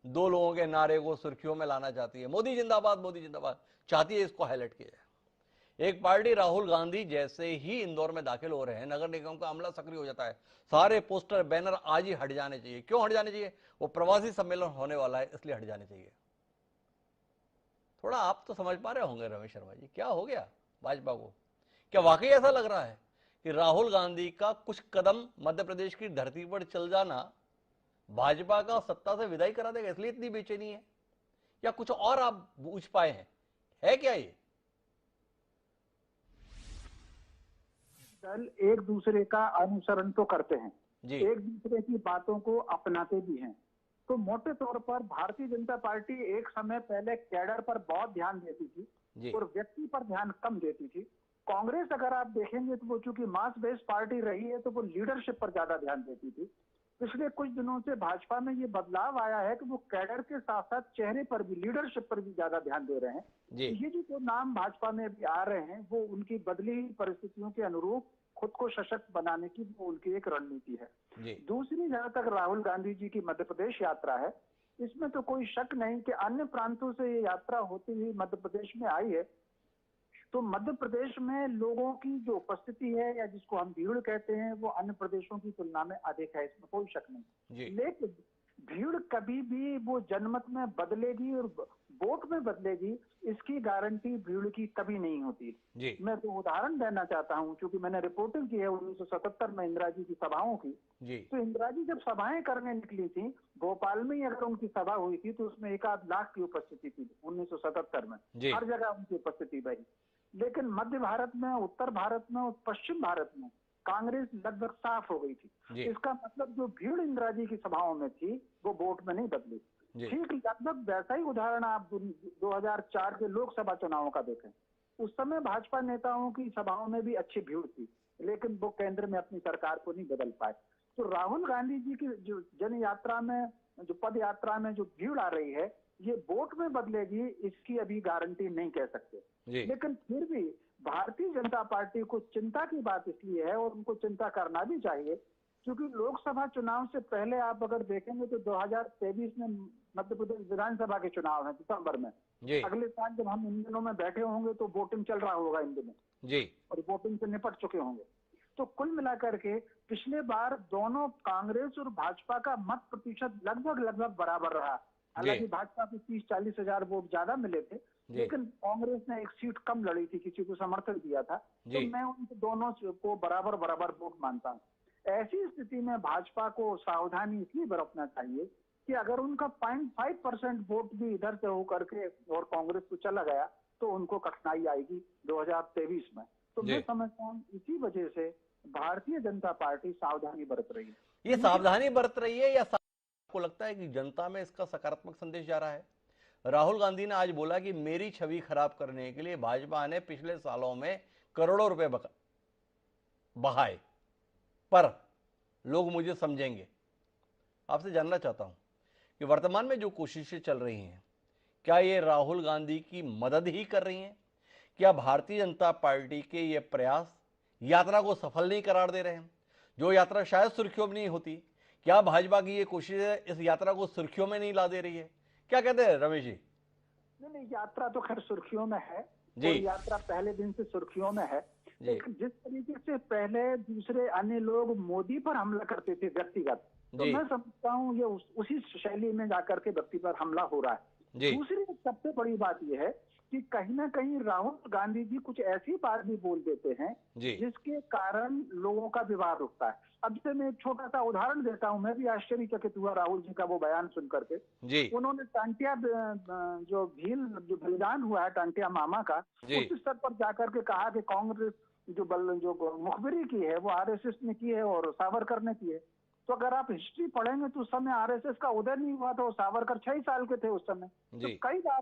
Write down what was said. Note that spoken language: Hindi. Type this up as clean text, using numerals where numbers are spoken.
दो लोगों के नारे को सुर्खियों में लाना चाहती है। मोदी जिंदाबाद चाहती है, इसको हाईलाइट किया जाए। एक पार्टी राहुल गांधी जैसे ही इंदौर में दाखिल हो रहे हैं, नगर निगम का अमला सक्रिय हो जाता है। सारे पोस्टर बैनर आज ही हट जाने चाहिए। क्यों हट जाने चाहिए? वो प्रवासी सम्मेलन होने वाला है, इसलिए हट जाने चाहिए। थोड़ा आप तो समझ पा रहे होंगे रमेश शर्मा जी, क्या हो गया भाजपा को? क्या वाकई ऐसा लग रहा है कि राहुल गांधी का कुछ कदम मध्य प्रदेश की धरती पर चल जाना भाजपा का सत्ता से विदाई करा देगा, इसलिए इतनी बेचैनी है? या कुछ और आप बूझ पाए हैं? है क्या ये? दल एक दूसरे का अनुसरण तो करते हैं, जी एक दूसरे की बातों को अपनाते भी हैं। तो मोटे तौर पर भारतीय जनता पार्टी एक समय पहले कैडर पर बहुत ध्यान देती थी जी और व्यक्ति पर ध्यान कम देती थी। कांग्रेस अगर आप देखेंगे तो वो चूंकि मास बेस्ड पार्टी रही है तो वो लीडरशिप पर ज्यादा ध्यान देती थी। पिछले कुछ दिनों से भाजपा में ये बदलाव आया है कि वो कैडर के साथ साथ चेहरे पर भी, लीडरशिप पर भी ज्यादा ध्यान दे रहे हैं। जी ये जो नाम भाजपा में भी आ रहे हैं वो उनकी बदली हुई परिस्थितियों के अनुरूप खुद को सशक्त बनाने की वो उनकी एक रणनीति है। जी दूसरी, जहां तक राहुल गांधी जी की मध्य प्रदेश यात्रा है, इसमें तो कोई शक नहीं कि अन्य प्रांतों से ये यात्रा होती हुई मध्य प्रदेश में आई है। तो मध्य प्रदेश में लोगों की जो उपस्थिति है या जिसको हम भीड़ कहते हैं वो अन्य प्रदेशों की तुलना में अधिक है, इसमें कोई शक नहीं। जी लेकिन भीड़ कभी भी वो जनमत में बदलेगी और वोट में बदलेगी, इसकी गारंटी भीड़ की कभी नहीं होती। जी मैं तो उदाहरण देना चाहता हूं, क्योंकि मैंने रिपोर्टिंग की है 1977 में इंदिरा जी की सभाओं की। जी तो इंदिरा जी जब सभाएं करने निकली थी, भोपाल में ही अगर उनकी सभा हुई थी तो उसमें 1-8 लाख की उपस्थिति थी 1977 में। जी हर जगह उनकी उपस्थिति रही। लेकिन मध्य भारत में, उत्तर भारत में और पश्चिम भारत में कांग्रेस लगभग साफ हो गई थी। जी इसका मतलब जो भीड़ इंदिरा जी की सभाओं में थी वो वोट में नहीं बदली। जी ठीक लगभग वैसा ही उदाहरण आप 2004 के लोकसभा चुनावों का देखें। उस समय भाजपा नेताओं की सभाओं में भी अच्छी भीड़ थी, लेकिन वो केंद्र में अपनी सरकार को नहीं बदल पाए। तो राहुल गांधी जी की जो जन यात्रा में, जो पद यात्रा में जो भीड़ आ रही है, ये वोट में बदलेगी इसकी अभी गारंटी नहीं कह सकते। जी लेकिन फिर भी भारतीय जनता पार्टी को चिंता की बात इसलिए है, और उनको चिंता करना भी चाहिए, क्योंकि लोकसभा चुनाव से पहले आप अगर देखेंगे तो 2023 में मध्य प्रदेश विधानसभा के चुनाव है दिसंबर में। जी अगले साल जब हम इन दिनों में बैठे होंगे तो वोटिंग चल रहा होगा इन दिनों, जी और वोटिंग से निपट चुके होंगे। तो कुल मिलाकर के पिछले बार दोनों कांग्रेस और भाजपा का मत प्रतिशत लगभग बराबर रहा। हालांकि भाजपा को 30-40 हजार वोट ज्यादा मिले थे, लेकिन कांग्रेस ने एक सीट कम लड़ी थी, किसी को समर्थन दिया था। तो मैं उन दोनों को बराबर वोट मानता हूँ। ऐसी स्थिति में भाजपा को सावधानी इसलिए बरतना चाहिए कि अगर उनका 0.5% वोट भी इधर से होकर के और कांग्रेस को चला गया तो उनको कठिनाई आएगी 2023 में। तो मैं समझता हूँ इसी वजह से भारतीय जनता पार्टी सावधानी बरत रही है। ये सावधानी बरत रही है, या आपको लगता है कि जनता में इसका सकारात्मक संदेश जा रहा है? राहुल गांधी ने आज बोला कि मेरी छवि खराब करने के लिए भाजपा ने पिछले सालों में करोड़ों रुपए बहाए, पर लोग मुझे समझेंगे। आपसे जानना चाहता हूं कि वर्तमान में जो कोशिशें चल रही हैं, क्या ये राहुल गांधी की मदद ही कर रही हैं? क्या भारतीय जनता पार्टी के ये प्रयास यात्रा को सफल नहीं करार दे रहे हैं, जो यात्रा शायद सुर्खियों में नहीं होती? क्या भाजपा की ये कोशिशें इस यात्रा को सुर्खियों में नहीं ला दे रही है? क्या कहते हैं रमेश जी? नहीं, यात्रा तो खैर सुर्खियों में है, जी और यात्रा पहले दिन से सुर्खियों में है। जी लेकिन जिस तरीके से पहले दूसरे अन्य लोग मोदी पर हमला करते थे व्यक्तिगत, तो जी मैं समझता हूँ ये उसी शैली में जाकर के व्यक्ति पर हमला हो रहा है। जी दूसरी सबसे बड़ी बात यह है कि कहीं ना कहीं राहुल गांधी जी कुछ ऐसी बात भी बोल देते हैं जी जिसके कारण लोगों का विवाद उठता है। अब से मैं एक छोटा सा उदाहरण देता हूं। मैं भी आश्चर्यचकित हुआ राहुल जी का वो बयान सुन करके। जी उन्होंने टांटिया जो बलिदान हुआ है टांटिया मामा का, जी उस स्तर पर जाकर के कहा कि कांग्रेस जो मुखबिरी की है वो आरएसएस ने की है और सावरकर ने की है। तो अगर आप हिस्ट्री पढ़ेंगे तो उस समय आरएसएस का उदय नहीं हुआ था, सावरकर 6 साल के थे उस समय। तो जी कई बार